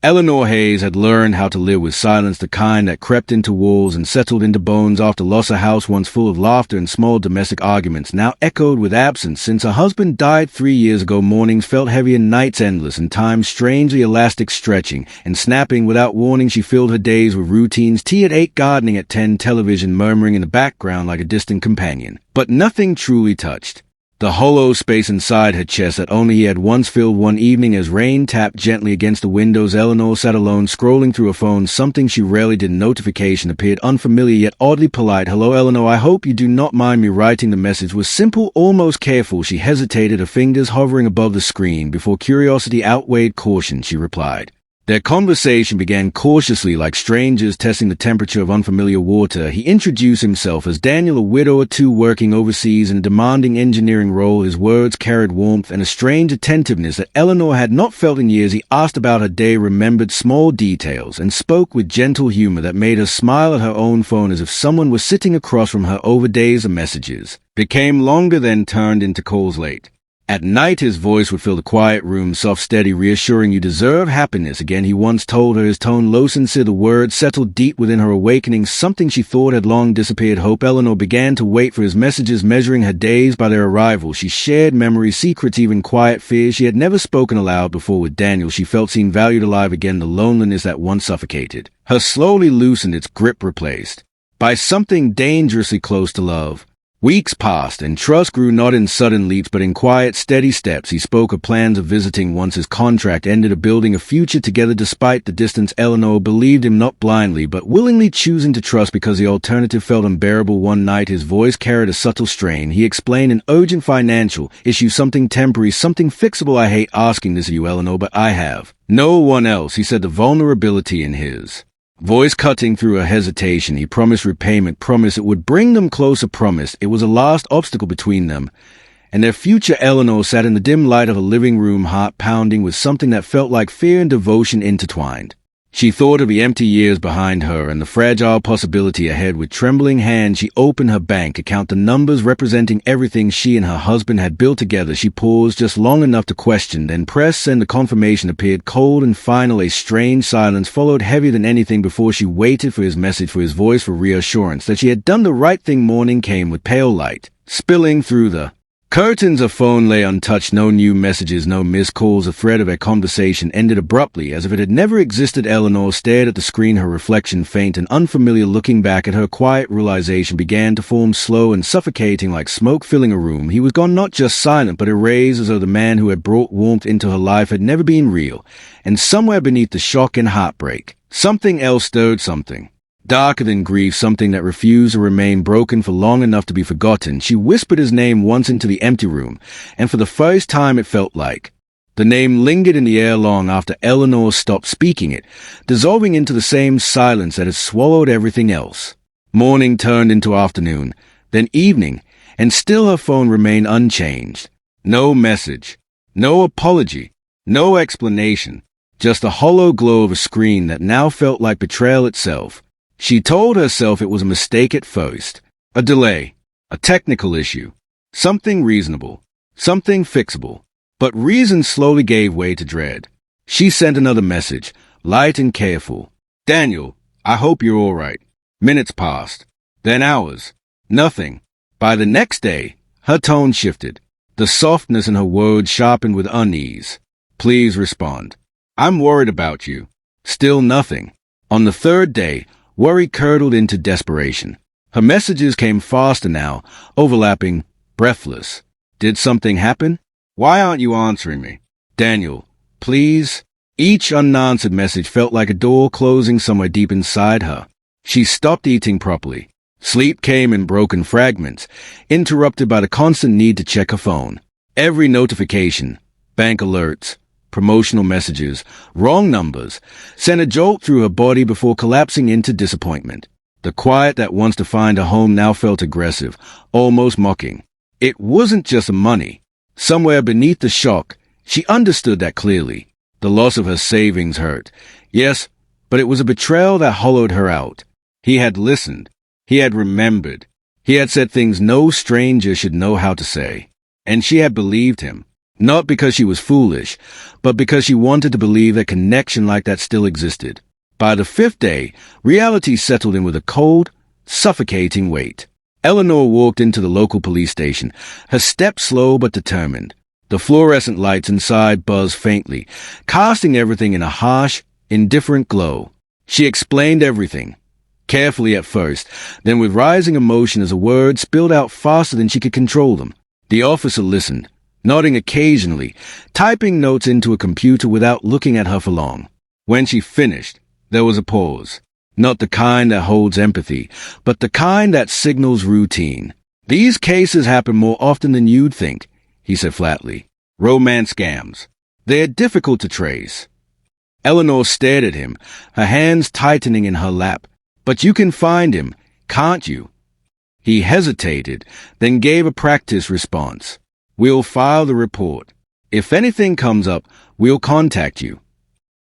Eleanor Hayes had learned how to live with silence, the kind that crept into walls and settled into bones after loss. A house once full of laughter and small domestic arguments now echoed with absence. Since her husband died 3 years ago, mornings felt heavy and nights endless, and time strangely elastic, stretching and snapping without warning. She filled her days with routines: tea at 8, gardening at 10, television murmuring in the background like a distant companion. But nothing truly touched the hollow space inside her chest that only he had once filled. One evening, as rain tapped gently against the windows, Eleanor sat alone, scrolling through her phone. Something she rarely did. Notification appeared, unfamiliar yet oddly polite. "Hello, Eleanor. I hope you do not mind me writing." The message was simple, almost careful. She hesitated, her fingers hovering above the screen. Before curiosity outweighed caution, she replied. Their conversation began cautiously, like strangers testing the temperature of unfamiliar water. He introduced himself as Daniel, a widower too, working overseas in a demanding engineering role. His words carried warmth and a strange attentiveness that Eleanor had not felt in years. He asked about her day, remembered small details, and spoke with gentle humor that made her smile at her own phone as if someone was sitting across from her. Over days, the messages became longer, then turned into calls late. At night, his voice would fill the quiet room, soft, steady, reassuring. "You deserve happiness again," he once told her, his tone low, sincere. The words settled deep within her, awakening something she thought had long disappeared: hope. Eleanor began to wait for his messages, measuring her days by their arrival. She shared memories, secrets, even quiet fears she had never spoken aloud before. With Daniel, she felt seen, valued, alive again. The loneliness that once suffocated her slowly loosened, its grip replaced by something dangerously close to love. Weeks passed, and trust grew, not in sudden leaps, but in quiet, steady steps. He spoke of plans of visiting once his contract ended, of building a future together despite the distance. Eleanor believed him, not blindly, but willingly, choosing to trust because the alternative felt unbearable. One night, his voice carried a subtle strain. He explained an urgent financial issue, something temporary, something fixable. "I hate asking this of you, Eleanor, but I have no one else," he said, the vulnerability in his voice cutting through her hesitation. He promised repayment, promised it would bring them closer, promised it was a last obstacle between them and their future. Eleanor sat in the dim light of a living room, heart pounding with something that felt like fear and devotion intertwined. She thought of the empty years behind her and the fragile possibility ahead. With trembling hands, she opened her bank account, the numbers representing everything she and her husband had built together. She paused just long enough to question, then pressed send. The confirmation appeared, cold and final. A strange silence followed, heavier than anything before. She waited for his message, for his voice, for reassurance that she had done the right thing. Morning came with pale light spilling through the curtains. Her phone lay untouched, no new messages, no missed calls. A thread of a conversation ended abruptly, as if it had never existed. Eleanor stared at the screen, her reflection faint and unfamiliar. Looking back at her, quiet realization began to form, slow and suffocating, like smoke filling a room. He was gone, not just silent, but erased, as though the man who had brought warmth into her life had never been real. And somewhere beneath the shock and heartbreak, something else stirred, something darker than grief, something that refused to remain broken for long enough to be forgotten. She whispered his name once into the empty room, and for the first time it felt like the name lingered in the air long after Eleanor stopped speaking it, dissolving into the same silence that had swallowed everything else. Morning turned into afternoon, then evening, and still her phone remained unchanged. No message, no apology, no explanation, just the hollow glow of a screen that now felt like betrayal itself. She told herself it was a mistake at first, a delay, a technical issue, something reasonable, something fixable. But reason slowly gave way to dread. She sent another message, light and careful. "Daniel, I hope you're all right." Minutes passed, then hours. Nothing. By the next day, her tone shifted. The softness in her words sharpened with unease. "Please respond. I'm worried about you." Still nothing. On the third day, worry curdled into desperation. Her messages came faster now, overlapping, breathless. "Did something happen? Why aren't you answering me? Daniel, please." Each unanswered message felt like a door closing somewhere deep inside her. She stopped eating properly. Sleep came in broken fragments, interrupted by the constant need to check her phone. Every notification, bank alerts, promotional messages, wrong numbers, sent a jolt through her body before collapsing into disappointment. The quiet that once defined her home now felt aggressive, almost mocking. It wasn't just money. Somewhere beneath the shock, she understood that clearly. The loss of her savings hurt. Yes, but it was a betrayal that hollowed her out. He had listened. He had remembered. He had said things no stranger should know how to say. And she had believed him. Not because she was foolish, but because she wanted to believe that connection like that still existed. By the fifth day, reality settled in with a cold, suffocating weight. Eleanor walked into the local police station, her steps slow but determined. The fluorescent lights inside buzzed faintly, casting everything in a harsh, indifferent glow. She explained everything, carefully at first, then with rising emotion as a word spilled out faster than she could control them. The officer listened, nodding occasionally, typing notes into a computer without looking at her for long. When she finished, there was a pause. Not the kind that holds empathy, but the kind that signals routine. These cases happen more often than you'd think, he said flatly. Romance scams. They're difficult to trace. Eleanor stared at him, her hands tightening in her lap. But you can find him, can't you? He hesitated, then gave a practice response. We'll file the report. If anything comes up, we'll contact you.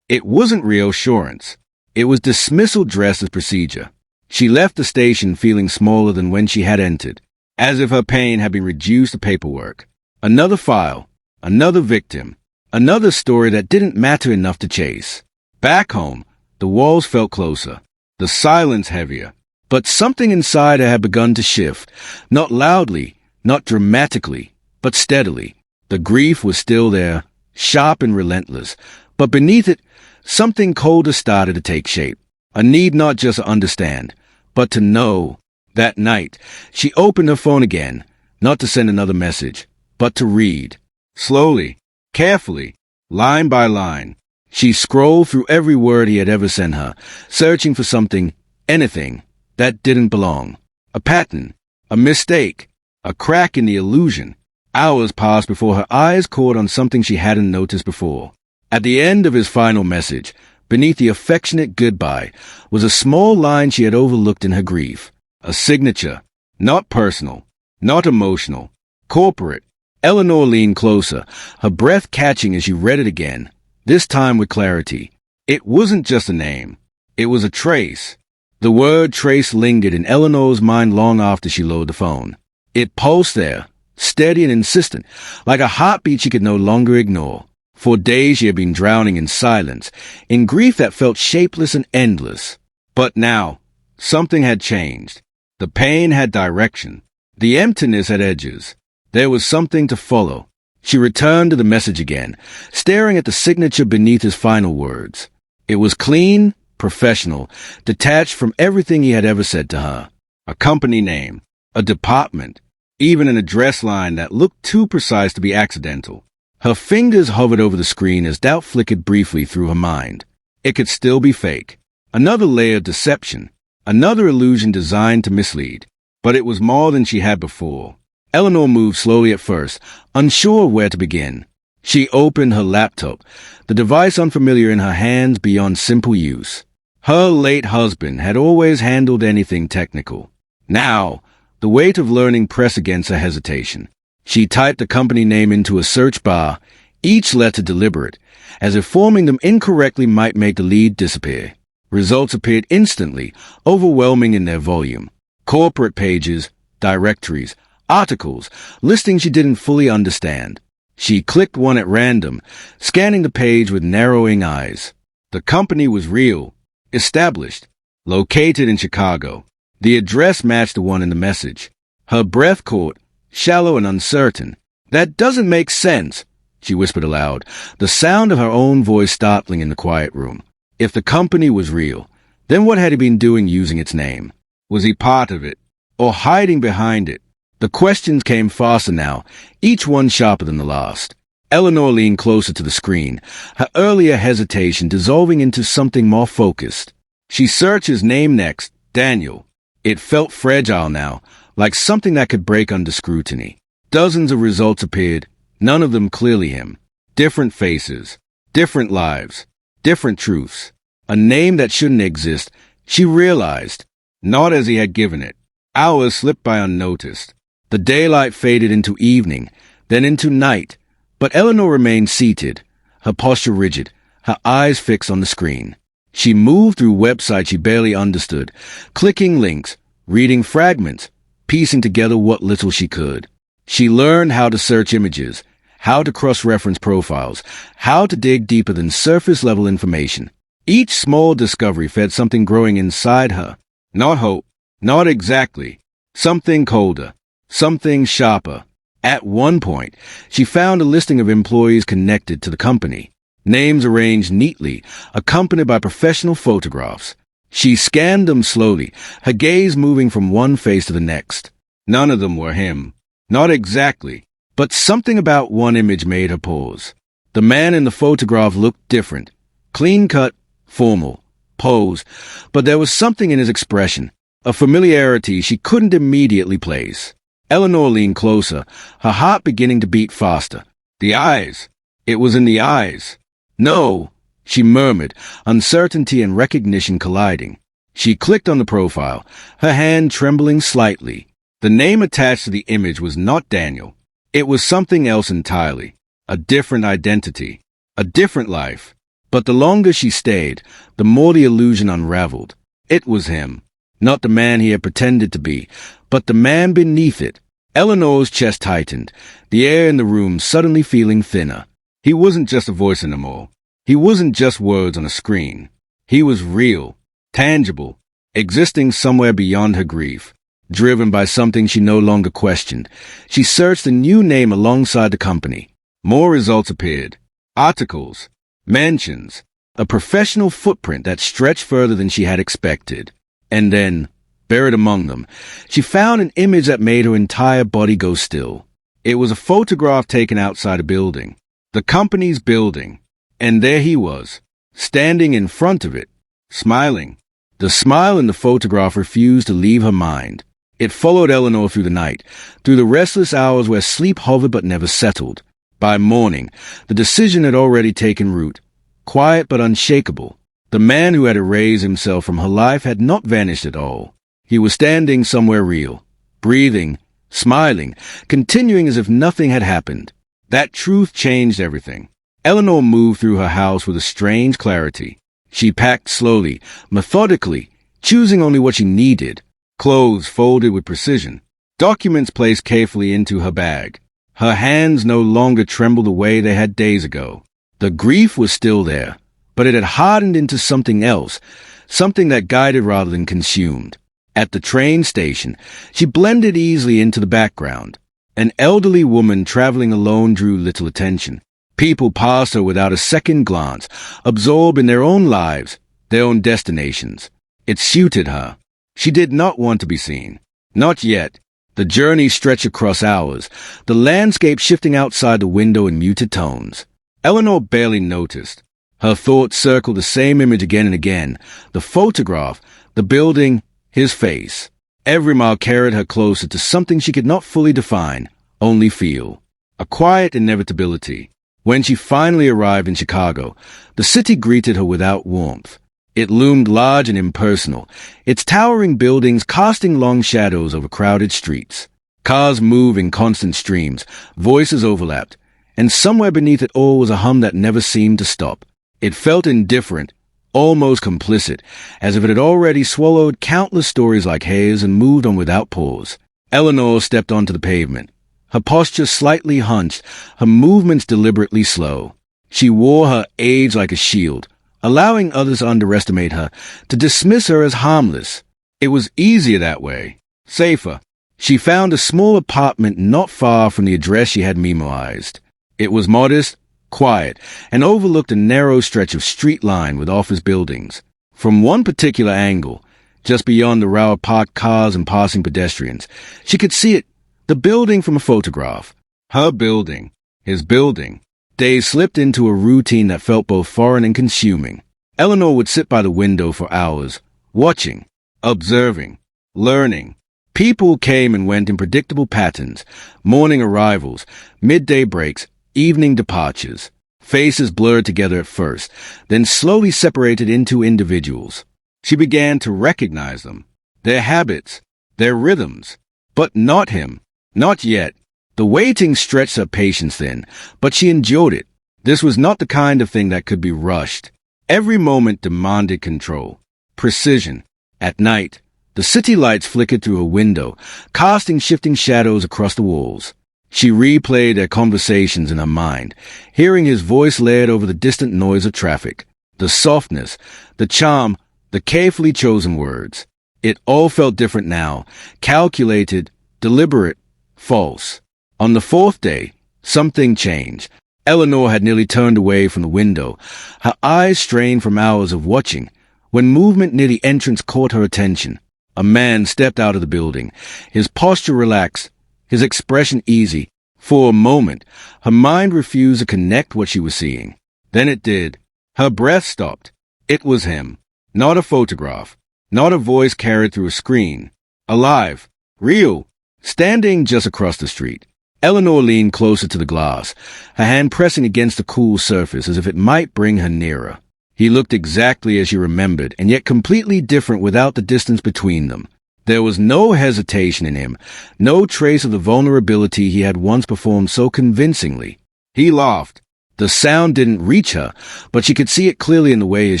It wasn't reassurance. It was dismissal dressed as procedure. She left the station feeling smaller than when she had entered, as if her pain had been reduced to paperwork. Another file, another victim, another story that didn't matter enough to chase. Back home, the walls felt closer, the silence heavier. But something inside her had begun to shift, not loudly, not dramatically, but steadily. The grief was still there, sharp and relentless, but beneath it, something colder started to take shape. A need not just to understand, but to know. That night, she opened her phone again, not to send another message, but to read. Slowly, carefully, line by line, she scrolled through every word he had ever sent her, searching for something, anything, that didn't belong. A pattern, a mistake, a crack in the illusion. Hours passed before her eyes caught on something she hadn't noticed before. At the end of his final message, beneath the affectionate goodbye, was a small line she had overlooked in her grief. A signature, not personal, not emotional, corporate. Eleanor leaned closer, her breath catching as she read it again, this time with clarity. It wasn't just a name. It was a trace. The word trace lingered in Eleanor's mind long after she lowered the phone. It pulsed there, steady and insistent, like a heartbeat she could no longer ignore. For days she had been drowning in silence, in grief that felt shapeless and endless. But now, something had changed. The pain had direction. The emptiness had edges. There was something to follow. She returned to the message again, staring at the signature beneath his final words. It was clean, professional, detached from everything he had ever said to her. A company name, a department, even an address line that looked too precise to be accidental. Her fingers hovered over the screen as doubt flickered briefly through her mind. It could still be fake. Another layer of deception. Another illusion designed to mislead. But it was more than she had before. Eleanor moved slowly at first, unsure where to begin. She opened her laptop, the device unfamiliar in her hands beyond simple use. Her late husband had always handled anything technical. Now, the weight of learning pressed against her hesitation. She typed the company name into a search bar, each letter deliberate, as if forming them incorrectly might make the lead disappear. Results appeared instantly, overwhelming in their volume. Corporate pages, directories, articles, listings she didn't fully understand. She clicked one at random, scanning the page with narrowing eyes. The company was real, established, located in Chicago. The address matched the one in the message. Her breath caught, shallow and uncertain. That doesn't make sense, she whispered aloud, the sound of her own voice startling in the quiet room. If the company was real, then what had he been doing using its name? Was he part of it, or hiding behind it? The questions came faster now, each one sharper than the last. Eleanor leaned closer to the screen, her earlier hesitation dissolving into something more focused. She searched his name next, Daniel. It felt fragile now, like something that could break under scrutiny. Dozens of results appeared, none of them clearly him. Different faces, different lives, different truths. A name that shouldn't exist, she realized, not as he had given it. Hours slipped by unnoticed. The daylight faded into evening, then into night, but Eleanor remained seated, her posture rigid, her eyes fixed on the screen. She moved through websites she barely understood, clicking links, reading fragments, piecing together what little she could. She learned how to search images, how to cross-reference profiles, how to dig deeper than surface-level information. Each small discovery fed something growing inside her. Not hope, not exactly. Something colder, something sharper. At one point, she found a listing of employees connected to the company. Names arranged neatly, accompanied by professional photographs. She scanned them slowly, her gaze moving from one face to the next. None of them were him. Not exactly. But something about one image made her pause. The man in the photograph looked different. Clean-cut, formal, pose. But there was something in his expression, a familiarity she couldn't immediately place. Eleanor leaned closer, her heart beginning to beat faster. The eyes. It was in the eyes. No, she murmured, uncertainty and recognition colliding. She clicked on the profile, her hand trembling slightly. The name attached to the image was not Daniel. It was something else entirely. A different identity. A different life. But the longer she stayed, the more the illusion unraveled. It was him. Not the man he had pretended to be, but the man beneath it. Eleanor's chest tightened, the air in the room suddenly feeling thinner. He wasn't just a voice anymore. He wasn't just words on a screen. He was real, tangible, existing somewhere beyond her grief. Driven by something she no longer questioned, she searched a new name alongside the company. More results appeared. Articles, mentions, a professional footprint that stretched further than she had expected. And then, buried among them, she found an image that made her entire body go still. It was a photograph taken outside a building. The company's building. And there he was, standing in front of it, smiling. The smile in the photograph refused to leave her mind. It followed Eleanor through the night, through the restless hours where sleep hovered but never settled. By morning, the decision had already taken root, quiet but unshakable. The man who had erased himself from her life had not vanished at all. He was standing somewhere real, breathing, smiling, continuing as if nothing had happened. That truth changed everything. Eleanor moved through her house with a strange clarity. She packed slowly, methodically, choosing only what she needed. Clothes folded with precision, documents placed carefully into her bag. Her hands no longer trembled the way they had days ago. The grief was still there, but it had hardened into something else, something that guided rather than consumed. At the train station, she blended easily into the background. An elderly woman traveling alone drew little attention. People passed her without a second glance, absorbed in their own lives, their own destinations. It suited her. She did not want to be seen. Not yet. The journey stretched across hours, the landscape shifting outside the window in muted tones. Eleanor barely noticed. Her thoughts circled the same image again and again, the photograph, the building, his face. Every mile carried her closer to something she could not fully define, only feel. A quiet inevitability. When she finally arrived in Chicago, the city greeted her without warmth. It loomed large and impersonal, its towering buildings casting long shadows over crowded streets. Cars moved in constant streams, voices overlapped, and somewhere beneath it all was a hum that never seemed to stop. It felt indifferent, almost complicit, as if it had already swallowed countless stories like haze and moved on without pause. Eleanor stepped onto the pavement, her posture slightly hunched, her movements deliberately slow. She wore her age like a shield, allowing others to underestimate her, to dismiss her as harmless. It was easier that way, safer. She found a small apartment not far from the address she had memorized. It was modest, quiet, and overlooked a narrow stretch of street line with office buildings. From one particular angle, just beyond the row of parked cars and passing pedestrians, she could see it, the building from a photograph. Her building, his building. Days slipped into a routine that felt both foreign and consuming. Eleanor would sit by the window for hours, watching, observing, learning. People came and went in predictable patterns, morning arrivals, midday breaks, evening departures. Faces blurred together at first, then slowly separated into individuals. She began to recognize them, their habits, their rhythms. But not him. Not yet. The waiting stretched her patience thin, but she endured it. This was not the kind of thing that could be rushed. Every moment demanded control, precision. At night, the city lights flickered through her window, casting shifting shadows across the walls. She replayed their conversations in her mind, hearing his voice layered over the distant noise of traffic. The softness, the charm, the carefully chosen words. It all felt different now, calculated, deliberate, false. On the fourth day, something changed. Eleanor had nearly turned away from the window, her eyes strained from hours of watching, when movement near the entrance caught her attention. A man stepped out of the building, his posture relaxed, his expression easy. For a moment, her mind refused to connect what she was seeing. Then it did. Her breath stopped. It was him. Not a photograph. Not a voice carried through a screen. Alive. Real. Standing just across the street. Eleanor leaned closer to the glass, her hand pressing against the cool surface as if it might bring her nearer. He looked exactly as she remembered, and yet completely different without the distance between them. There was no hesitation in him, no trace of the vulnerability he had once performed so convincingly. He laughed. The sound didn't reach her, but she could see it clearly in the way his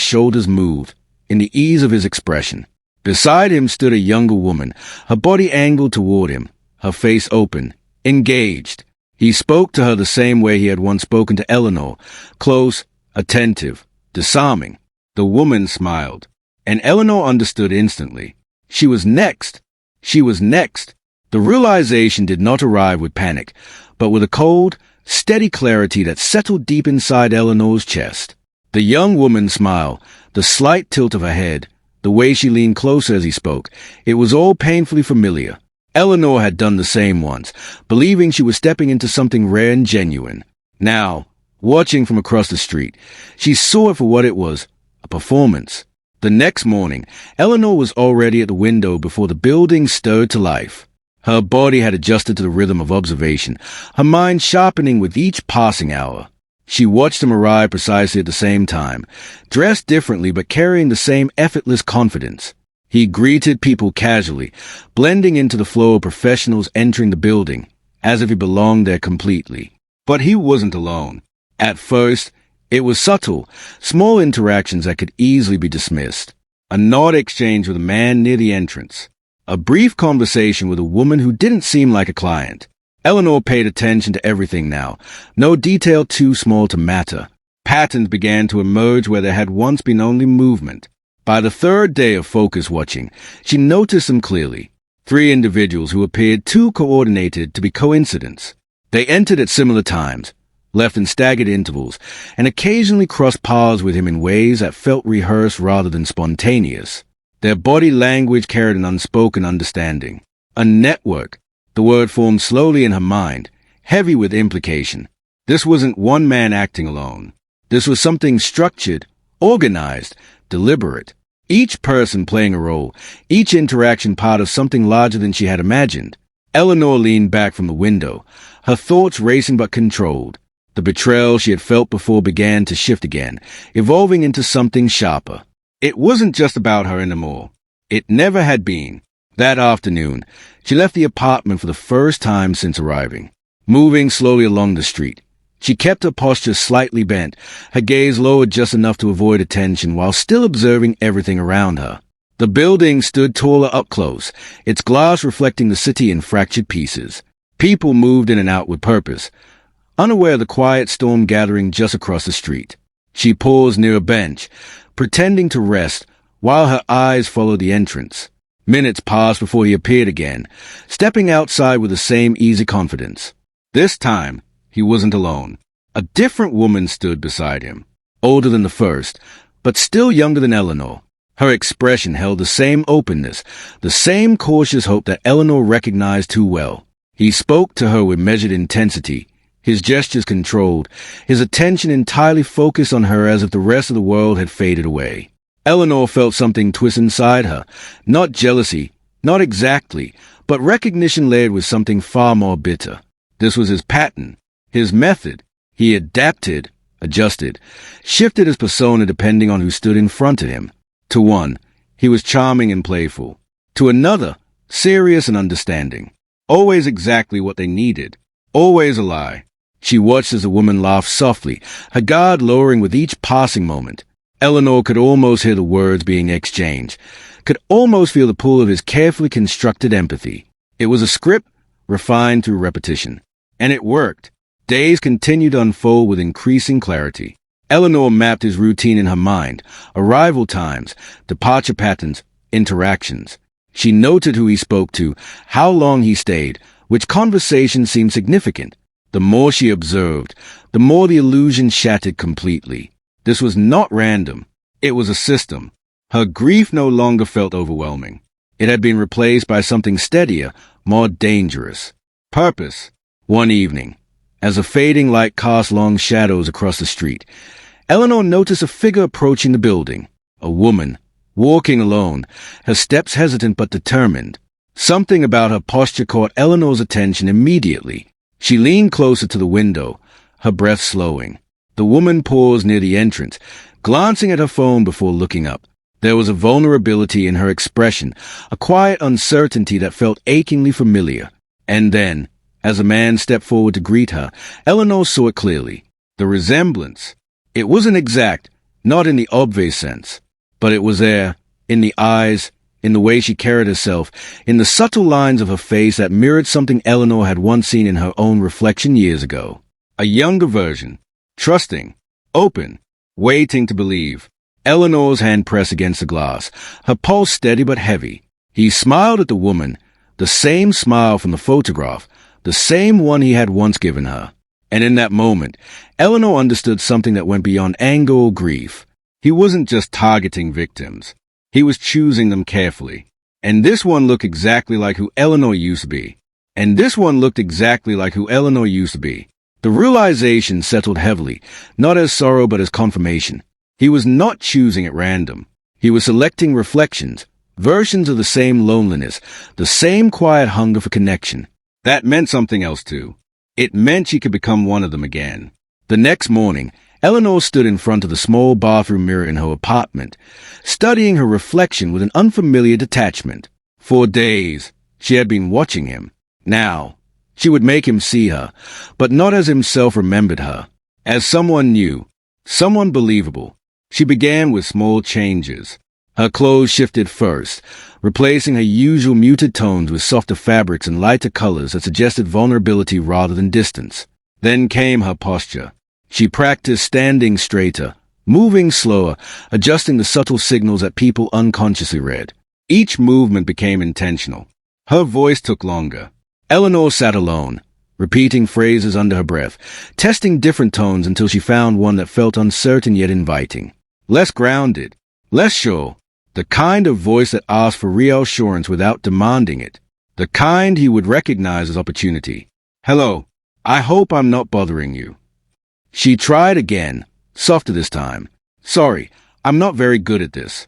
shoulders moved, in the ease of his expression. Beside him stood a younger woman, her body angled toward him, her face open, engaged. He spoke to her the same way he had once spoken to Eleanor, close, attentive, disarming. The woman smiled, and Eleanor understood instantly. She was next. She was next. The realization did not arrive with panic, but with a cold, steady clarity that settled deep inside Eleanor's chest. The young woman's smile, the slight tilt of her head, the way she leaned closer as he spoke, it was all painfully familiar. Eleanor had done the same once, believing she was stepping into something rare and genuine. Now, watching from across the street, she saw it for what it was, a performance. The next morning, Eleanor was already at the window before the building stirred to life. Her body had adjusted to the rhythm of observation, her mind sharpening with each passing hour. She watched him arrive precisely at the same time, dressed differently but carrying the same effortless confidence. He greeted people casually, blending into the flow of professionals entering the building, as if he belonged there completely. But he wasn't alone. At first, it was subtle, small interactions that could easily be dismissed. A nod exchanged with a man near the entrance. A brief conversation with a woman who didn't seem like a client. Eleanor paid attention to everything now, no detail too small to matter. Patterns began to emerge where there had once been only movement. By the third day of focus watching, she noticed them clearly. 3 individuals who appeared too coordinated to be coincidence. They entered at similar times, left in staggered intervals, and occasionally crossed paths with him in ways that felt rehearsed rather than spontaneous. Their body language carried an unspoken understanding. A network. The word formed slowly in her mind, heavy with implication. This wasn't one man acting alone. This was something structured, organized, deliberate. Each person playing a role, each interaction part of something larger than she had imagined. Eleanor leaned back from the window, her thoughts racing but controlled. The betrayal she had felt before began to shift again, evolving into something sharper. It wasn't just about her anymore. It never had been. That afternoon, she left the apartment for the first time since arriving. Moving slowly along the street, she kept her posture slightly bent, her gaze lowered just enough to avoid attention while still observing everything around her. The building stood taller up close, its glass reflecting the city in fractured pieces. People moved in and out with purpose, unaware of the quiet storm gathering just across the street. She paused near a bench, pretending to rest, while her eyes followed the entrance. Minutes passed before he appeared again, stepping outside with the same easy confidence. This time, he wasn't alone. A different woman stood beside him, older than the first, but still younger than Eleanor. Her expression held the same openness, the same cautious hope that Eleanor recognized too well. He spoke to her with measured intensity, his gestures controlled, his attention entirely focused on her as if the rest of the world had faded away. Eleanor felt something twist inside her, not jealousy, not exactly, but recognition layered with something far more bitter. This was his pattern, his method. He adapted, adjusted, shifted his persona depending on who stood in front of him. To one, he was charming and playful. To another, serious and understanding. Always exactly what they needed. Always a lie. She watched as the woman laughed softly, her guard lowering with each passing moment. Eleanor could almost hear the words being exchanged, could almost feel the pull of his carefully constructed empathy. It was a script, refined through repetition. And it worked. Days continued to unfold with increasing clarity. Eleanor mapped his routine in her mind, arrival times, departure patterns, interactions. She noted who he spoke to, how long he stayed, which conversations seemed significant. The more she observed, the more the illusion shattered completely. This was not random. It was a system. Her grief no longer felt overwhelming. It had been replaced by something steadier, more dangerous. Purpose. One evening, as a fading light cast long shadows across the street, Eleanor noticed a figure approaching the building. A woman, walking alone, her steps hesitant but determined. Something about her posture caught Eleanor's attention immediately. She leaned closer to the window, her breath slowing. The woman paused near the entrance, glancing at her phone before looking up. There was a vulnerability in her expression, a quiet uncertainty that felt achingly familiar. And then, as a man stepped forward to greet her, Eleanor saw it clearly. The resemblance. It wasn't exact, not in the obvious sense, but it was there, in the eyes, in the way she carried herself, in the subtle lines of her face that mirrored something Eleanor had once seen in her own reflection years ago. A younger version, trusting, open, waiting to believe. Eleanor's hand pressed against the glass, her pulse steady but heavy. He smiled at the woman, the same smile from the photograph, the same one he had once given her. And in that moment, Eleanor understood something that went beyond anger or grief. He wasn't just targeting victims. He was choosing them carefully. And this one looked exactly like who Eleanor used to be. And this one looked exactly like who Eleanor used to be. The realization settled heavily, not as sorrow but as confirmation. He was not choosing at random. He was selecting reflections, versions of the same loneliness, the same quiet hunger for connection. That meant something else too. It meant she could become one of them again. The next morning, Eleanor stood in front of the small bathroom mirror in her apartment, studying her reflection with an unfamiliar detachment. For days, she had been watching him. Now, she would make him see her, but not as himself remembered her. As someone new, someone believable. She began with small changes. Her clothes shifted first, replacing her usual muted tones with softer fabrics and lighter colors that suggested vulnerability rather than distance. Then came her posture. She practiced standing straighter, moving slower, adjusting the subtle signals that people unconsciously read. Each movement became intentional. Her voice took longer. Eleanor sat alone, repeating phrases under her breath, testing different tones until she found one that felt uncertain yet inviting. Less grounded, less sure, the kind of voice that asked for reassurance without demanding it, the kind he would recognize as opportunity. Hello, I hope I'm not bothering you. She tried again, softer this time. Sorry, I'm not very good at this.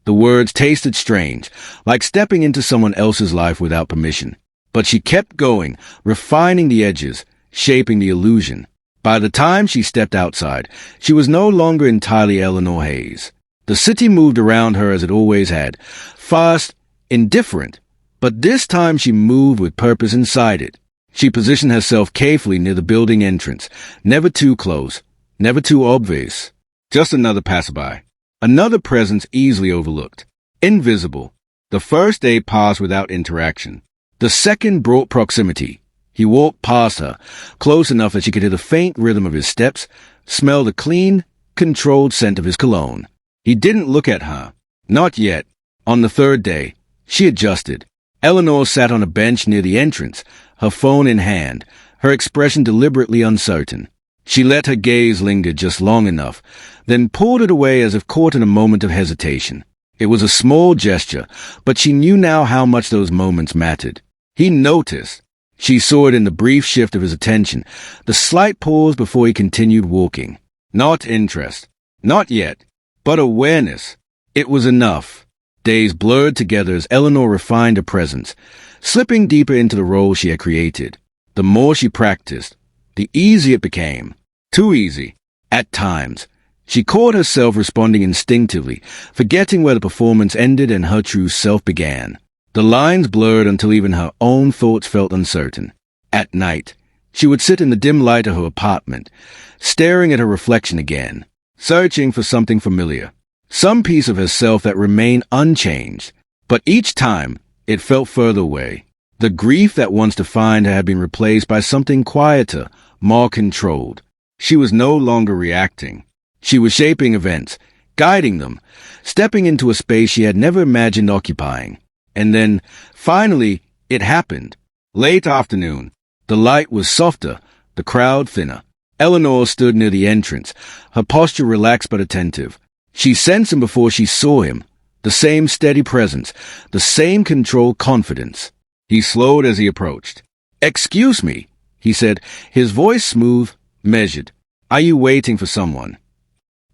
The words tasted strange, like stepping into someone else's life without permission. But she kept going, refining the edges, shaping the illusion. By the time she stepped outside, she was no longer entirely Eleanor Hayes. The city moved around her as it always had, fast, indifferent, but this time she moved with purpose inside it. She positioned herself carefully near the building entrance, never too close, never too obvious. Just another passerby, another presence easily overlooked, invisible. The first day passed without interaction. The second brought proximity. He walked past her, close enough that she could hear the faint rhythm of his steps, smell the clean, controlled scent of his cologne. He didn't look at her. Not yet. On the third day, she adjusted. Eleanor sat on a bench near the entrance, her phone in hand, her expression deliberately uncertain. She let her gaze linger just long enough, then pulled it away as if caught in a moment of hesitation. It was a small gesture, but she knew now how much those moments mattered. He noticed. She saw it in the brief shift of his attention, the slight pause before he continued walking. Not interest. Not yet. But awareness. It was enough. Days blurred together as Eleanor refined her presence, slipping deeper into the role she had created. The more she practiced, the easier it became. Too easy. At times, she caught herself responding instinctively, forgetting where the performance ended and her true self began. The lines blurred until even her own thoughts felt uncertain. At night, she would sit in the dim light of her apartment, staring at her reflection again, searching for something familiar, some piece of herself that remained unchanged. But each time, it felt further away. The grief that once defined her had been replaced by something quieter, more controlled. She was no longer reacting. She was shaping events, guiding them, stepping into a space she had never imagined occupying. And then, finally, it happened. Late afternoon. The light was softer, the crowd thinner. Eleanor stood near the entrance, her posture relaxed but attentive. She sensed him before she saw him. The same steady presence, the same controlled confidence. He slowed as he approached. "Excuse me," he said, his voice smooth, measured. "Are you waiting for someone?"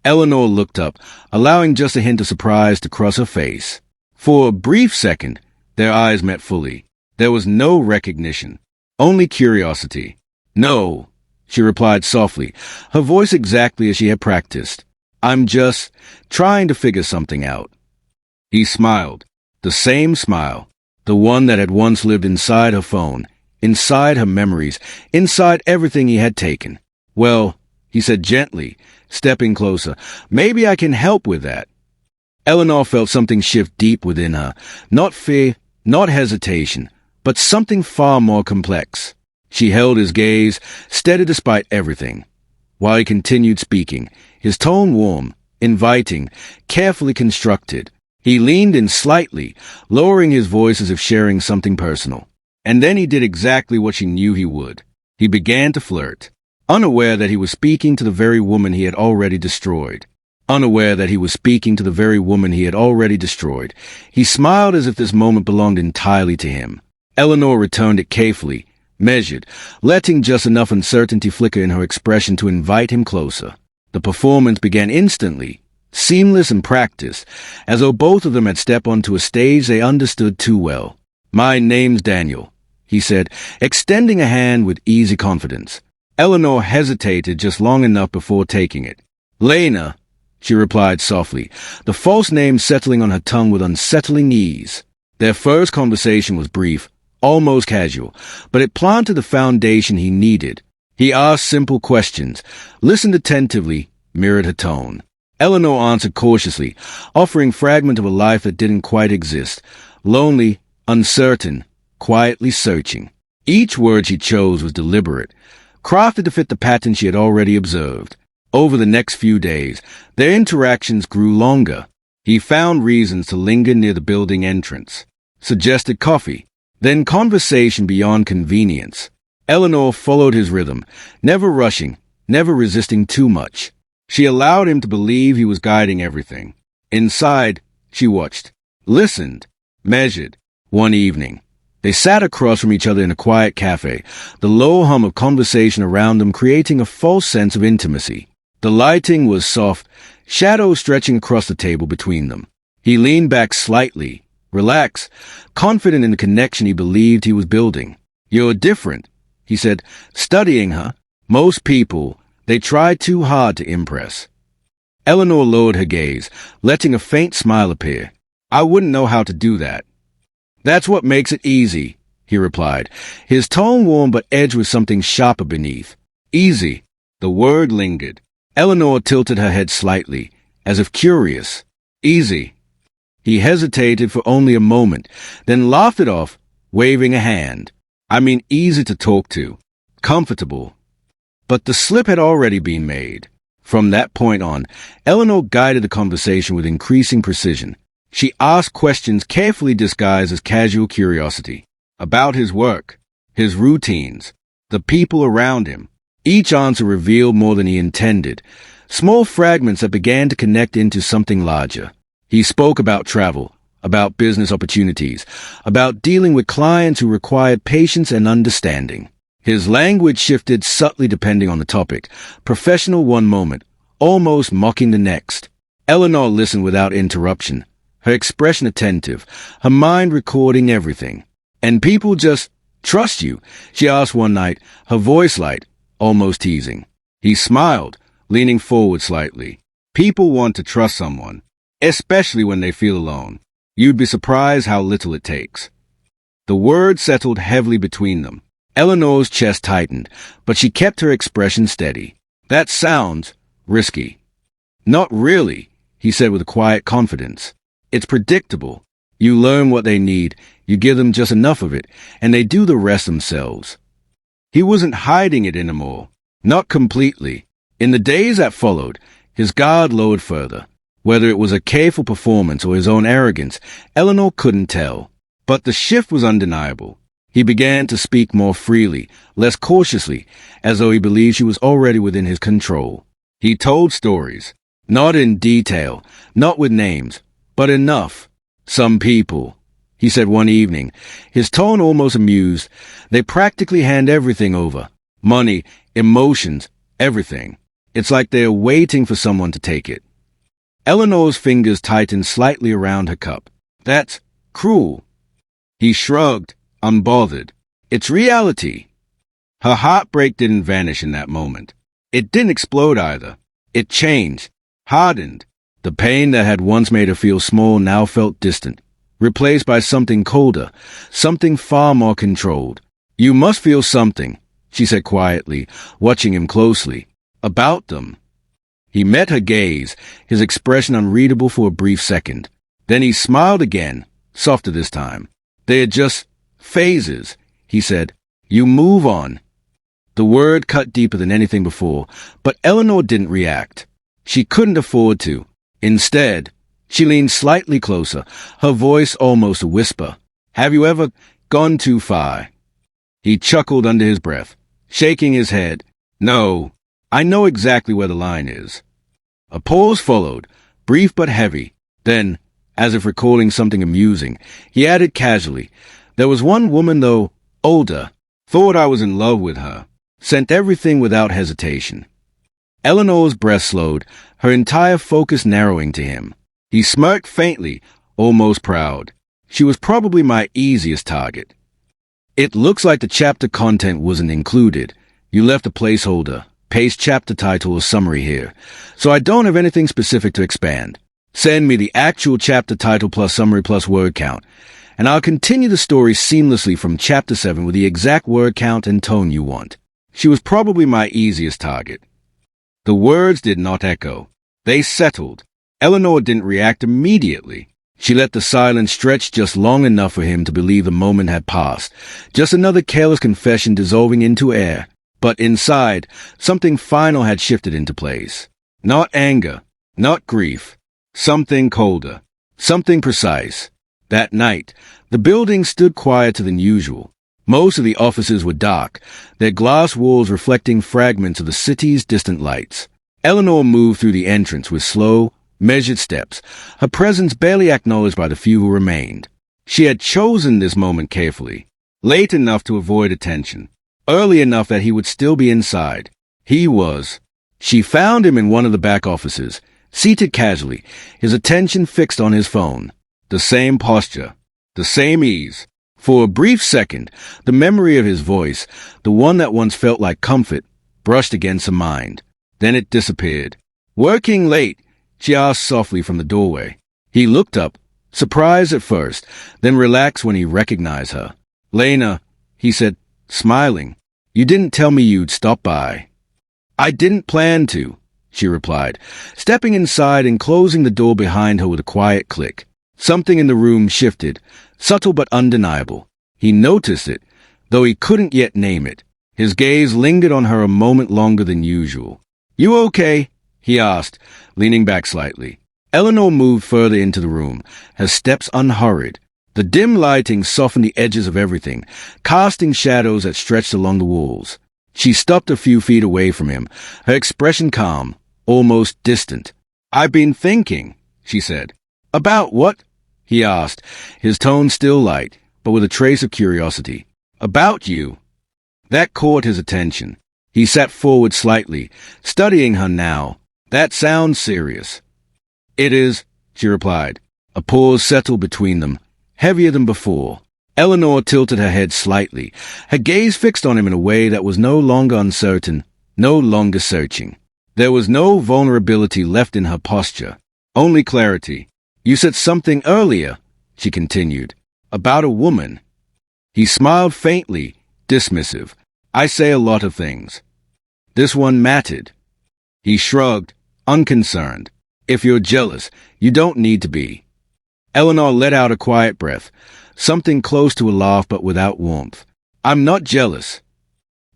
Eleanor looked up, allowing just a hint of surprise to cross her face. For a brief second, their eyes met fully. There was no recognition, only curiosity. "No," she replied softly, her voice exactly as she had practiced. "I'm just trying to figure something out." He smiled, the same smile, the one that had once lived inside her phone, inside her memories, inside everything he had taken. "Well," he said gently, stepping closer, "maybe I can help with that." Eleanor felt something shift deep within her, not fear, not hesitation, but something far more complex. She held his gaze, steady despite everything. While he continued speaking, his tone warm, inviting, carefully constructed. He leaned in slightly, lowering his voice as if sharing something personal. And then he did exactly what she knew he would. He began to flirt, unaware that he was speaking to the very woman he had already destroyed. Unaware that he was speaking to the very woman he had already destroyed. He smiled as if this moment belonged entirely to him. Eleanor returned it carefully, measured, letting just enough uncertainty flicker in her expression to invite him closer. The performance began instantly, seamless and practiced, as though both of them had stepped onto a stage they understood too well. "My name's Daniel," he said, extending a hand with easy confidence. Eleanor hesitated just long enough before taking it. "Lena," she replied softly, the false name settling on her tongue with unsettling ease. Their first conversation was brief, almost casual, but it planted the foundation he needed. He asked simple questions, listened attentively, mirrored her tone. Eleanor answered cautiously, offering fragment of a life that didn't quite exist, lonely, uncertain, quietly searching. Each word she chose was deliberate, crafted to fit the pattern she had already observed. Over the next few days, their interactions grew longer. He found reasons to linger near the building entrance, suggested coffee, then conversation beyond convenience. Eleanor followed his rhythm, never rushing, never resisting too much. She allowed him to believe he was guiding everything. Inside, she watched, listened, measured. One evening, they sat across from each other in a quiet cafe, the low hum of conversation around them creating a false sense of intimacy. The lighting was soft, shadows stretching across the table between them. He leaned back slightly, relaxed, confident in the connection he believed he was building. "You're different," he said, studying her. "Most people, they try too hard to impress." Eleanor lowered her gaze, letting a faint smile appear. "I wouldn't know how to do that." "That's what makes it easy," he replied, his tone warm but edged with something sharper beneath. "Easy." The word lingered. Eleanor tilted her head slightly, as if curious. "Easy." He hesitated for only a moment, then laughed it off, waving a hand. "I mean easy to talk to. Comfortable." But the slip had already been made. From that point on, Eleanor guided the conversation with increasing precision. She asked questions carefully disguised as casual curiosity. About his work, his routines, the people around him. Each answer revealed more than he intended, small fragments that began to connect into something larger. He spoke about travel, about business opportunities, about dealing with clients who required patience and understanding. His language shifted subtly depending on the topic, professional one moment, almost mocking the next. Eleanor listened without interruption, her expression attentive, her mind recording everything. "And people just trust you?" she asked one night, her voice light, almost teasing. He smiled, leaning forward slightly. "People want to trust someone, especially when they feel alone. You'd be surprised how little it takes." The words settled heavily between them. Eleanor's chest tightened, but she kept her expression steady. "That sounds risky." "Not really," he said with a quiet confidence. "It's predictable. You learn what they need, you give them just enough of it, and they do the rest themselves. He wasn't hiding it anymore. Not completely. In the days that followed, his guard lowered further. Whether it was a careful performance or his own arrogance, Eleanor couldn't tell. But the shift was undeniable. He began to speak more freely, less cautiously, as though he believed she was already within his control. He told stories. Not in detail, not with names, but enough. Some people, he said one evening, his tone almost amused, they practically hand everything over. Money, emotions, everything. It's like they're waiting for someone to take it. Eleanor's fingers tightened slightly around her cup. That's cruel. He shrugged, unbothered. It's reality. Her heartbreak didn't vanish in that moment. It didn't explode either. It changed, hardened. The pain that had once made her feel small now felt distant, replaced by something colder, something far more controlled. You must feel something, she said quietly, watching him closely. About them. He met her gaze, his expression unreadable for a brief second. Then he smiled again, softer this time. They're just phases, he said. You move on. The word cut deeper than anything before, but Eleanor didn't react. She couldn't afford to. Instead, she leaned slightly closer, her voice almost a whisper. Have you ever gone too far? He chuckled under his breath, shaking his head. No, I know exactly where the line is. A pause followed, brief but heavy. Then, as if recalling something amusing, he added casually, there was one woman, though, older, thought I was in love with her, sent everything without hesitation. Eleanor's breath slowed, her entire focus narrowing to him. He smirked faintly, almost proud. She was probably my easiest target. It looks like the chapter content wasn't included. You left a placeholder, paste chapter title or summary here, so I don't have anything specific to expand. Send me the actual chapter title plus summary plus word count, and I'll continue the story seamlessly from chapter 7 with the exact word count and tone you want. She was probably my easiest target. The words did not echo. They settled. Eleanor didn't react immediately. She let the silence stretch just long enough for him to believe the moment had passed, just another careless confession dissolving into air. But inside, something final had shifted into place. Not anger, not grief. Something colder, something precise. That night, the building stood quieter than usual. Most of the offices were dark, their glass walls reflecting fragments of the city's distant lights. Eleanor moved through the entrance with slow, measured steps, her presence barely acknowledged by the few who remained. She had chosen this moment carefully, late enough to avoid attention, early enough that he would still be inside. He was. She found him in one of the back offices, seated casually, his attention fixed on his phone. The same posture, the same ease. For a brief second, the memory of his voice, the one that once felt like comfort, brushed against her mind. Then it disappeared. Working late, she asked softly from the doorway. He looked up, surprised at first, then relaxed when he recognized her. Lena, he said, smiling, you didn't tell me you'd stop by. I didn't plan to, she replied, stepping inside and closing the door behind her with a quiet click. Something in the room shifted, subtle but undeniable. He noticed it, though he couldn't yet name it. His gaze lingered on her a moment longer than usual. You okay? He asked, leaning back slightly. Eleanor moved further into the room, her steps unhurried. The dim lighting softened the edges of everything, casting shadows that stretched along the walls. She stopped a few feet away from him, her expression calm, almost distant. I've been thinking, she said. About what? He asked, his tone still light, but with a trace of curiosity. About you. That caught his attention. He sat forward slightly, studying her now. That sounds serious. It is, she replied. A pause settled between them, heavier than before. Eleanor tilted her head slightly, her gaze fixed on him in a way that was no longer uncertain, no longer searching. There was no vulnerability left in her posture, only clarity. You said something earlier, she continued, about a woman. He smiled faintly, dismissive. I say a lot of things. This one mattered. He shrugged, unconcerned. If you're jealous, you don't need to be. Eleanor let out a quiet breath, something close to a laugh but without warmth. I'm not jealous.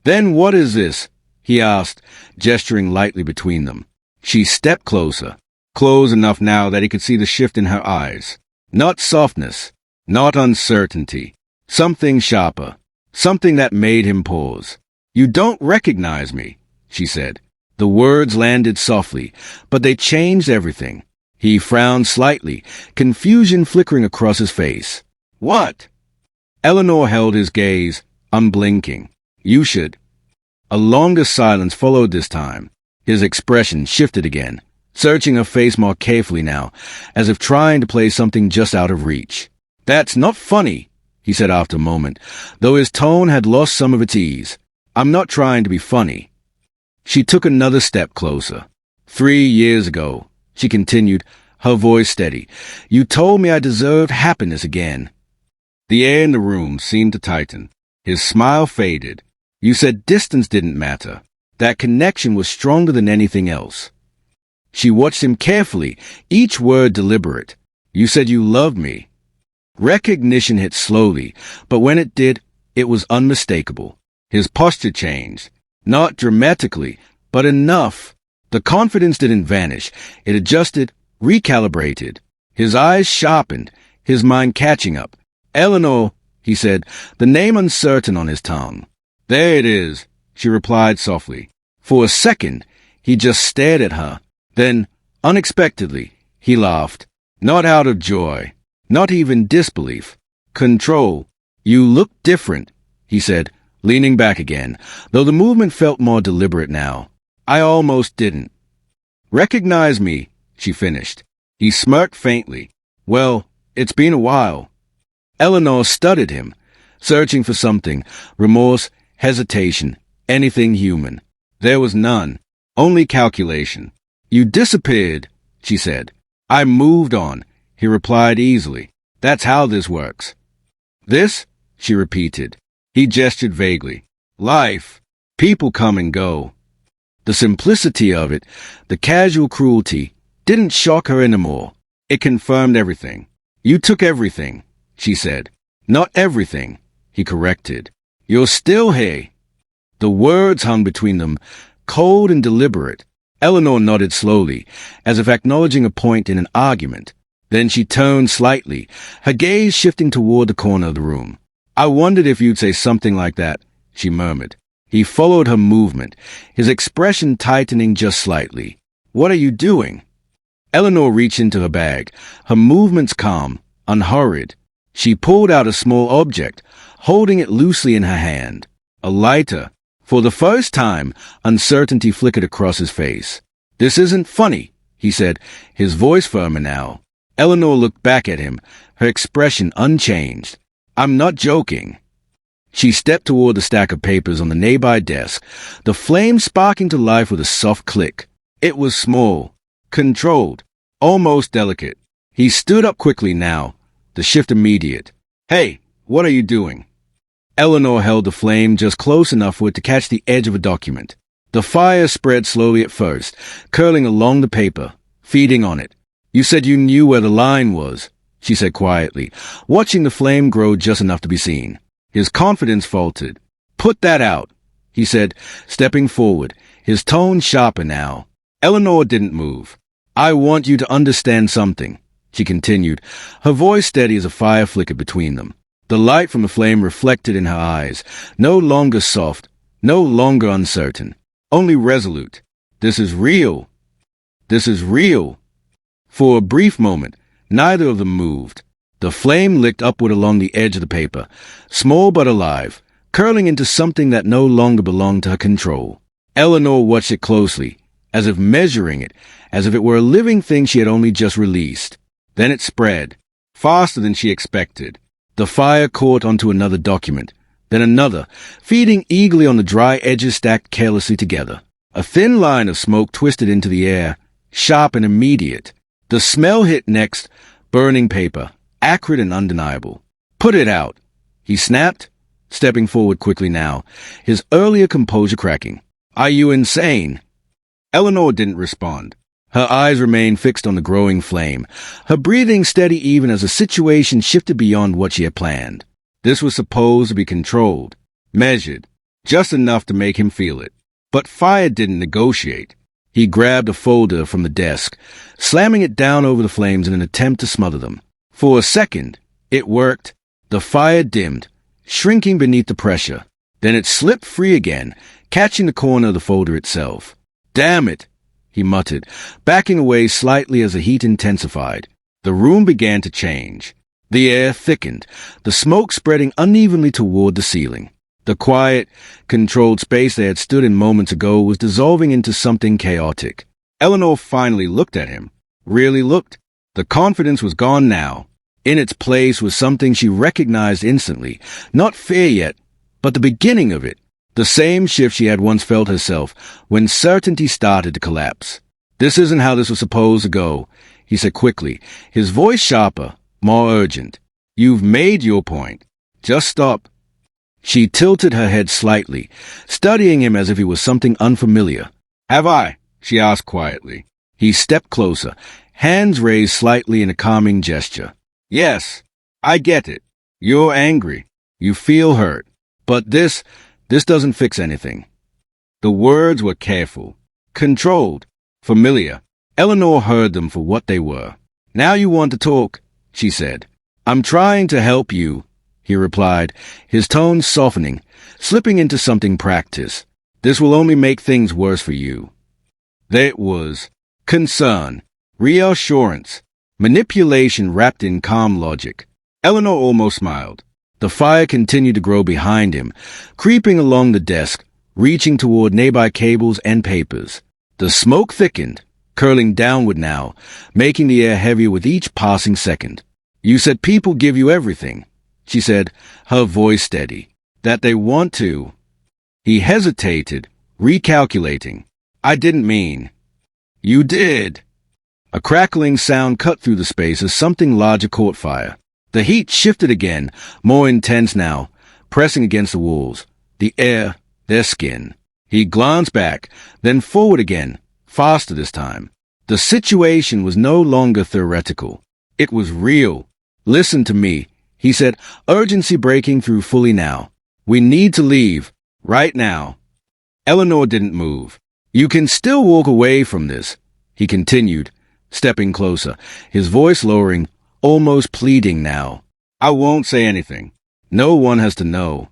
Then what is this? He asked, gesturing lightly between them. She stepped closer, close enough now that he could see the shift in her eyes. Not softness, not uncertainty, something sharper, something that made him pause. You don't recognize me, she said. The words landed softly, but they changed everything. He frowned slightly, confusion flickering across his face. What? Eleanor held his gaze, unblinking. You should. A longer silence followed this time. His expression shifted again, searching her face more carefully now, as if trying to play something just out of reach. That's not funny, he said after a moment, though his tone had lost some of its ease. I'm not trying to be funny. She took another step closer. 3 years ago, she continued, her voice steady, you told me I deserved happiness again. The air in the room seemed to tighten. His smile faded. You said distance didn't matter. That connection was stronger than anything else. She watched him carefully, each word deliberate. You said you loved me. Recognition hit slowly, but when it did, it was unmistakable. His posture changed. Not dramatically, but enough. The confidence didn't vanish. It adjusted, recalibrated. His eyes sharpened, his mind catching up. Eleanor, he said, the name uncertain on his tongue. There it is, she replied softly. For a second, he just stared at her. Then, unexpectedly, he laughed. Not out of joy, not even disbelief. Control. You look different, he said, leaning back again, though the movement felt more deliberate now. I almost didn't. Recognize me, she finished. He smirked faintly. Well, it's been a while. Eleanor studied him, searching for something, remorse, hesitation, anything human. There was none, only calculation. You disappeared, she said. I moved on, he replied easily. That's how this works. This? She repeated. He gestured vaguely. Life. People come and go. The simplicity of it, the casual cruelty, didn't shock her anymore. It confirmed everything. You took everything, she said. Not everything, he corrected. You're still here. The words hung between them, cold and deliberate. Eleanor nodded slowly, as if acknowledging a point in an argument. Then she turned slightly, her gaze shifting toward the corner of the room. I wondered if you'd say something like that, she murmured. He followed her movement, his expression tightening just slightly. What are you doing? Eleanor reached into her bag, her movements calm, unhurried. She pulled out a small object, holding it loosely in her hand. A lighter. For the first time, uncertainty flickered across his face. This isn't funny, he said, his voice firmer now. Eleanor looked back at him, her expression unchanged. I'm not joking. She stepped toward the stack of papers on the nearby desk, the flame sparking to life with a soft click. It was small, controlled, almost delicate. He stood up quickly now, the shift immediate. Hey, what are you doing? Eleanor held the flame just close enough for it to catch the edge of a document. The fire spread slowly at first, curling along the paper, feeding on it. You said you knew where the line was, she said quietly, watching the flame grow just enough to be seen. His confidence faltered. Put that out, he said, stepping forward, his tone sharper now. Eleanor didn't move. I want you to understand something, she continued, her voice steady as a fire flickered between them. The light from the flame reflected in her eyes, no longer soft, no longer uncertain, only resolute. This is real. This is real. For a brief moment, neither of them moved. The flame licked upward along the edge of the paper, small but alive, curling into something that no longer belonged to her control. Eleanor watched it closely, as if measuring it, as if it were a living thing she had only just released. Then it spread, faster than she expected. The fire caught onto another document, then another, feeding eagerly on the dry edges stacked carelessly together. A thin line of smoke twisted into the air, sharp and immediate. The smell hit next, burning paper, acrid and undeniable. Put it out, he snapped, stepping forward quickly now, his earlier composure cracking. Are you insane? Eleanor didn't respond. Her eyes remained fixed on the growing flame, her breathing steady even as the situation shifted beyond what she had planned. This was supposed to be controlled, measured, just enough to make him feel it. But fire didn't negotiate. He grabbed a folder from the desk, slamming it down over the flames in an attempt to smother them. For a second, it worked. The fire dimmed, shrinking beneath the pressure. Then it slipped free again, catching the corner of the folder itself. "Damn it," he muttered, backing away slightly as the heat intensified. The room began to change. The air thickened, the smoke spreading unevenly toward the ceiling. The quiet, controlled space they had stood in moments ago was dissolving into something chaotic. Eleanor finally looked at him. Really looked. The confidence was gone now. In its place was something she recognized instantly. Not fear yet, but the beginning of it. The same shift she had once felt herself when certainty started to collapse. "This isn't how this was supposed to go," he said quickly, his voice sharper, more urgent. "You've made your point. Just stop." She tilted her head slightly, studying him as if he was something unfamiliar. "Have I?" she asked quietly. He stepped closer, hands raised slightly in a calming gesture. "Yes, I get it. You're angry. You feel hurt. But this doesn't fix anything." The words were careful, controlled, familiar. Eleanor heard them for what they were. "Now you want to talk," she said. "I'm trying to help you," he replied, his tone softening, slipping into something practiced. "This will only make things worse for you." There it was. Concern, reassurance, manipulation wrapped in calm logic. Eleanor almost smiled. The fire continued to grow behind him, creeping along the desk, reaching toward nearby cables and papers. The smoke thickened, curling downward now, making the air heavier with each passing second. "You said people give you everything," she said, her voice steady. "That they want to." He hesitated, recalculating. "I didn't mean." "You did." A crackling sound cut through the space as something larger caught fire. The heat shifted again, more intense now, pressing against the walls, the air, their skin. He glanced back, then forward again, faster this time. The situation was no longer theoretical. It was real. "Listen to me," he said, urgency breaking through fully now. "We need to leave, right now." Eleanor didn't move. "You can still walk away from this," he continued, stepping closer, his voice lowering, almost pleading now. "I won't say anything. No one has to know."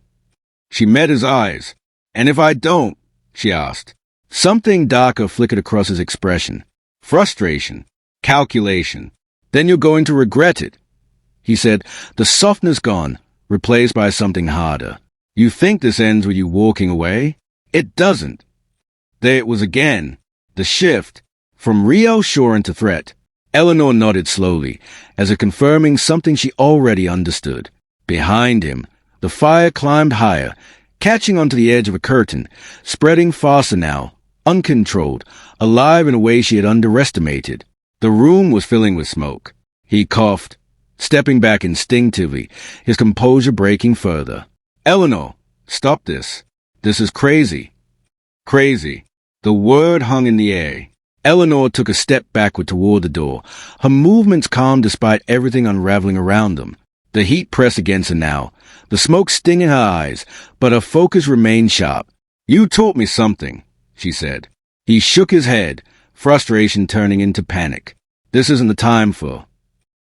She met his eyes. "And if I don't?" she asked. Something darker flickered across his expression. Frustration. Calculation. "Then you're going to regret it," he said, the softness gone, replaced by something harder. "You think this ends with you walking away? It doesn't." There it was again. The shift. From reassurance to threat. Eleanor nodded slowly, as if confirming something she already understood. Behind him, the fire climbed higher, catching onto the edge of a curtain, spreading faster now, uncontrolled, alive in a way she had underestimated. The room was filling with smoke. He coughed, stepping back instinctively, his composure breaking further. "Eleanor, stop this. This is crazy." Crazy. The word hung in the air. Eleanor took a step backward toward the door, her movements calm despite everything unraveling around them. The heat pressed against her now, the smoke stinging her eyes, but her focus remained sharp. "You taught me something," she said. He shook his head, frustration turning into panic. "This isn't the time for."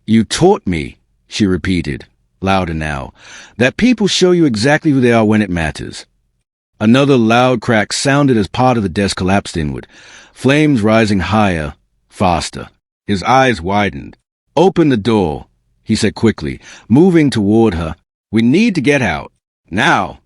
"You taught me," she repeated, louder now, "that people show you exactly who they are when it matters." Another loud crack sounded as part of the desk collapsed inward, flames rising higher, faster. His eyes widened. "Open the door," he said quickly, moving toward her. "We need to get out. Now."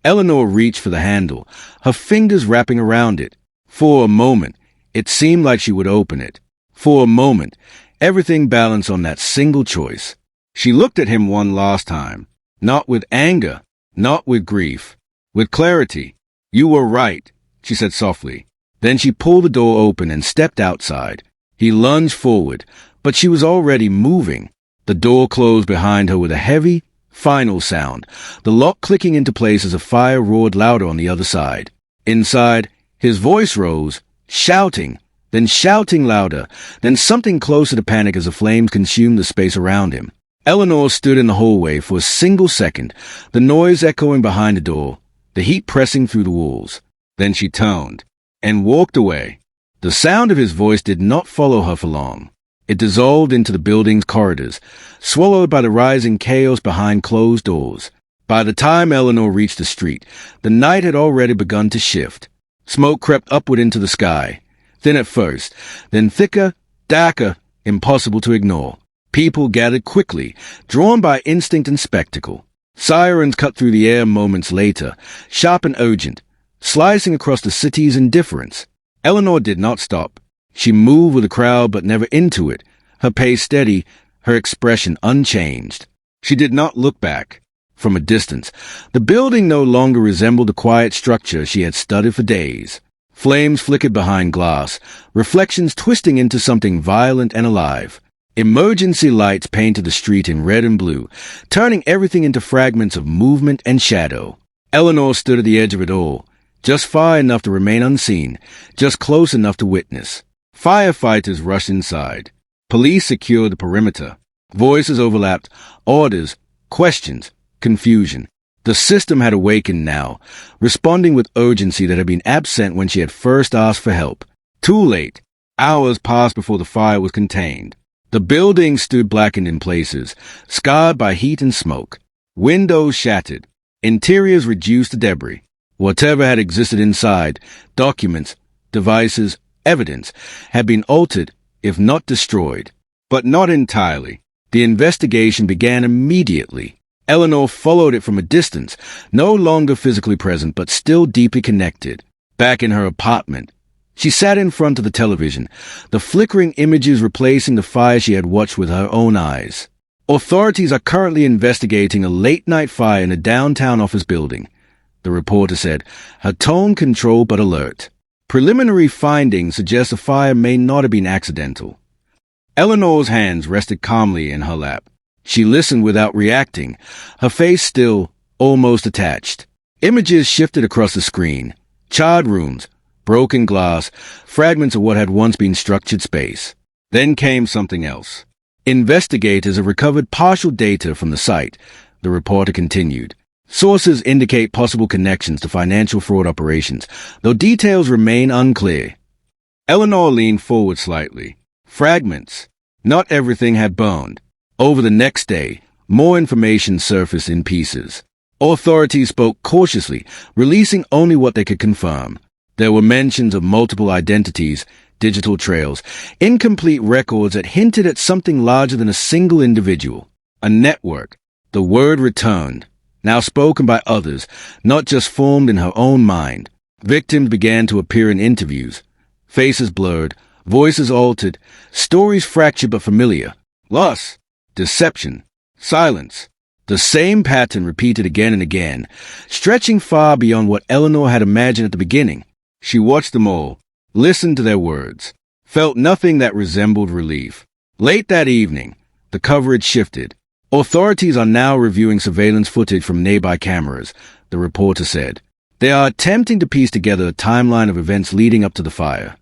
Eleanor reached for the handle, her fingers wrapping around it. For a moment, it seemed like she would open it. For a moment, everything balanced on that single choice. She looked at him one last time, not with anger, not with grief, with clarity. "You were right," she said softly. Then she pulled the door open and stepped outside. He lunged forward, but she was already moving. The door closed behind her with a heavy, final sound, the lock clicking into place as a fire roared louder on the other side. Inside, his voice rose, shouting, then shouting louder, then something closer to panic as the flames consumed the space around him. Eleanor stood in the hallway for a single second, the noise echoing behind the door, the heat pressing through the walls. Then she turned and walked away. The sound of his voice did not follow her for long. It dissolved into the building's corridors, swallowed by the rising chaos behind closed doors. By the time Eleanor reached the street, the night had already begun to shift. Smoke crept upward into the sky, thin at first, then thicker, darker, impossible to ignore. People gathered quickly, drawn by instinct and spectacle. Sirens cut through the air moments later, sharp and urgent, slicing across the city's indifference. Eleanor did not stop. She moved with the crowd but never into it, her pace steady, her expression unchanged. She did not look back. From a distance, the building no longer resembled the quiet structure she had studied for days. Flames flickered behind glass, reflections twisting into something violent and alive. Emergency lights painted the street in red and blue, turning everything into fragments of movement and shadow. Eleanor stood at the edge of it all, just far enough to remain unseen, just close enough to witness. Firefighters rushed inside. Police secured the perimeter. Voices overlapped, orders, questions, confusion. The system had awakened now, responding with urgency that had been absent when she had first asked for help. Too late. Hours passed before the fire was contained. The building stood blackened in places, scarred by heat and smoke. Windows shattered. Interiors reduced to debris. Whatever had existed inside, documents, devices, evidence, had been altered, if not destroyed. But not entirely. The investigation began immediately. Eleanor followed it from a distance, no longer physically present but still deeply connected. Back in her apartment, she sat in front of the television, the flickering images replacing the fire she had watched with her own eyes. Authorities are currently investigating a late-night fire in a downtown office building, the reporter said, her tone controlled but alert. Preliminary findings suggest the fire may not have been accidental. Eleanor's hands rested calmly in her lap. She listened without reacting, her face still, almost detached. Images shifted across the screen. Charred rooms, broken glass, fragments of what had once been structured space. Then came something else. Investigators have recovered partial data from the site, the reporter continued. Sources indicate possible connections to financial fraud operations, though details remain unclear. Eleanor leaned forward slightly. Fragments. Not everything had burned. Over the next day, more information surfaced in pieces. Authorities spoke cautiously, releasing only what they could confirm. There were mentions of multiple identities, digital trails, incomplete records that hinted at something larger than a single individual. A network. The word returned, now spoken by others, not just formed in her own mind. Victims began to appear in interviews. Faces blurred, voices altered, stories fractured but familiar. Loss, deception, silence. The same pattern repeated again and again, stretching far beyond what Eleanor had imagined at the beginning. She watched them all, listened to their words, felt nothing that resembled relief. Late that evening, the coverage shifted. Authorities are now reviewing surveillance footage from nearby cameras, the reporter said. They are attempting to piece together a timeline of events leading up to the fire.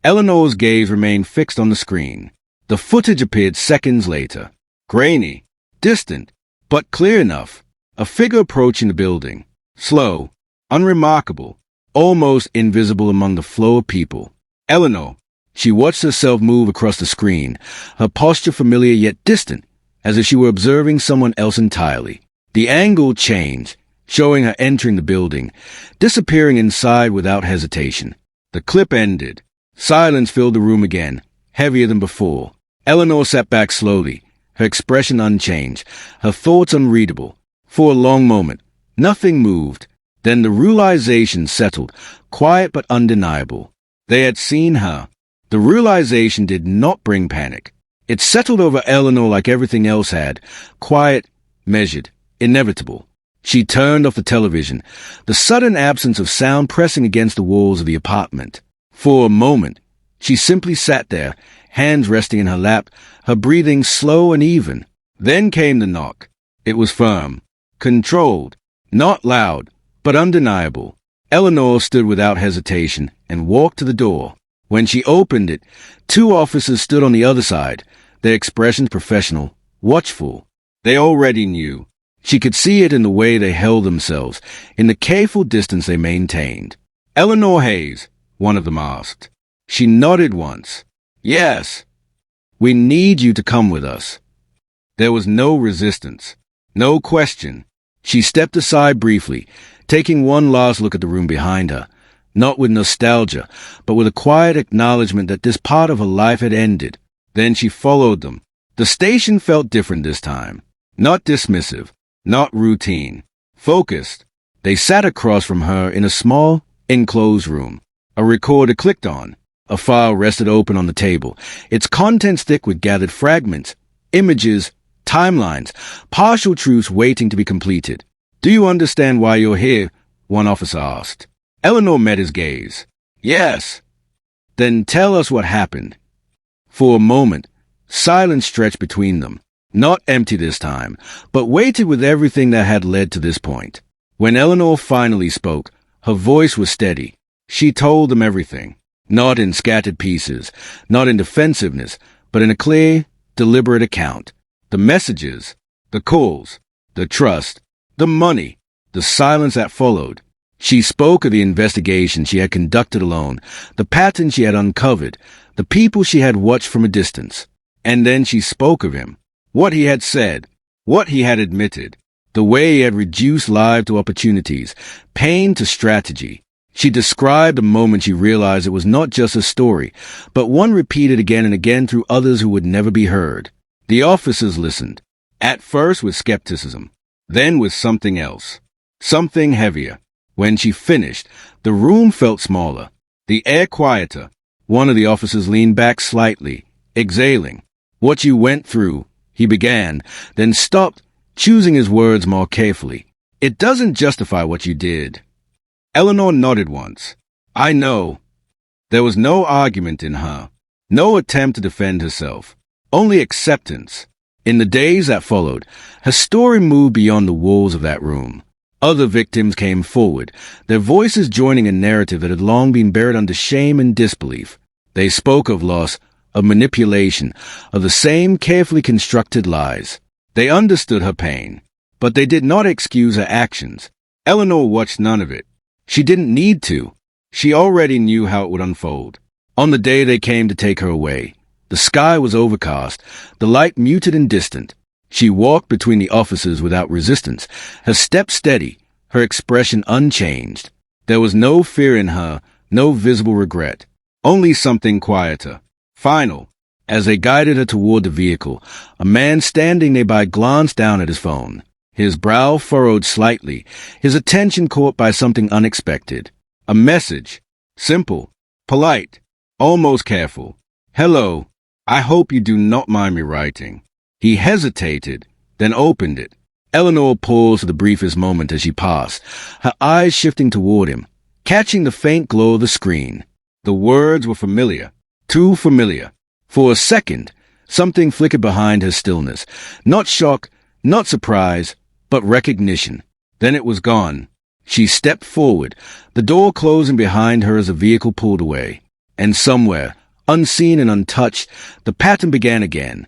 Eleanor's gaze remained fixed on the screen. The footage appeared seconds later. Grainy, distant, but clear enough. A figure approaching the building. Slow, unremarkable, almost invisible among the flow of people. Eleanor. She watched herself move across the screen, her posture familiar yet distant, as if she were observing someone else entirely. The angle changed, showing her entering the building, disappearing inside without hesitation. The clip ended. Silence filled the room again, heavier than before. Eleanor sat back slowly, her expression unchanged, her thoughts unreadable. For a long moment, nothing moved. Then the realization settled, quiet but undeniable. They had seen her. The realization did not bring panic. It settled over Eleanor like everything else had, quiet, measured, inevitable. She turned off the television, the sudden absence of sound pressing against the walls of the apartment. For a moment, she simply sat there, hands resting in her lap, her breathing slow and even. Then came the knock. It was firm, controlled, not loud, but undeniable. Eleanor stood without hesitation and walked to the door. When she opened it, two officers stood on the other side, their expressions professional, watchful. They already knew. She could see it in the way they held themselves, in the careful distance they maintained. "Eleanor Hayes," one of them asked. She nodded once. "Yes. We need you to come with us." There was no resistance, no question. She stepped aside briefly, taking one last look at the room behind her, not with nostalgia, but with a quiet acknowledgement that this part of her life had ended. Then she followed them. The station felt different this time. Not dismissive, not routine. Focused. They sat across from her in a small, enclosed room. A recorder clicked on. A file rested open on the table, its contents thick with gathered fragments, images, timelines, partial truths waiting to be completed. "Do you understand why you're here?" one officer asked. Eleanor met his gaze. "Yes." "Then tell us what happened." For a moment, silence stretched between them. Not empty this time, but weighted with everything that had led to this point. When Eleanor finally spoke, her voice was steady. She told them everything. Not in scattered pieces, not in defensiveness, but in a clear, deliberate account. The messages, the calls, the trust, the money, the silence that followed. She spoke of the investigation she had conducted alone, the patterns she had uncovered, the people she had watched from a distance. And then she spoke of him, what he had said, what he had admitted, the way he had reduced lives to opportunities, pain to strategy. She described the moment she realized it was not just a story, but one repeated again and again through others who would never be heard. The officers listened, at first with skepticism, then with something else, something heavier. When she finished, the room felt smaller, the air quieter. One of the officers leaned back slightly, exhaling. "What you went through," he began, then stopped, choosing his words more carefully. "It doesn't justify what you did." Eleanor nodded once. "I know." There was no argument in her, no attempt to defend herself, only acceptance. In the days that followed, her story moved beyond the walls of that room. Other victims came forward, their voices joining a narrative that had long been buried under shame and disbelief. They spoke of loss, of manipulation, of the same carefully constructed lies. They understood her pain, but they did not excuse her actions. Eleanor watched none of it. She didn't need to. She already knew how it would unfold. On the day they came to take her away, the sky was overcast, the light muted and distant. She walked between the officers without resistance, her step steady, her expression unchanged. There was no fear in her, no visible regret, only something quieter, final. As they guided her toward the vehicle, a man standing nearby glanced down at his phone, his brow furrowed slightly, his attention caught by something unexpected. A message, simple, polite, almost careful. "Hello, I hope you do not mind me writing." He hesitated, then opened it. Eleanor paused for the briefest moment as she passed, her eyes shifting toward him, catching the faint glow of the screen. The words were familiar, too familiar. For a second, something flickered behind her stillness. Not shock, not surprise, but recognition. Then it was gone. She stepped forward, the door closing behind her as the vehicle pulled away. And somewhere, unseen and untouched, the pattern began again.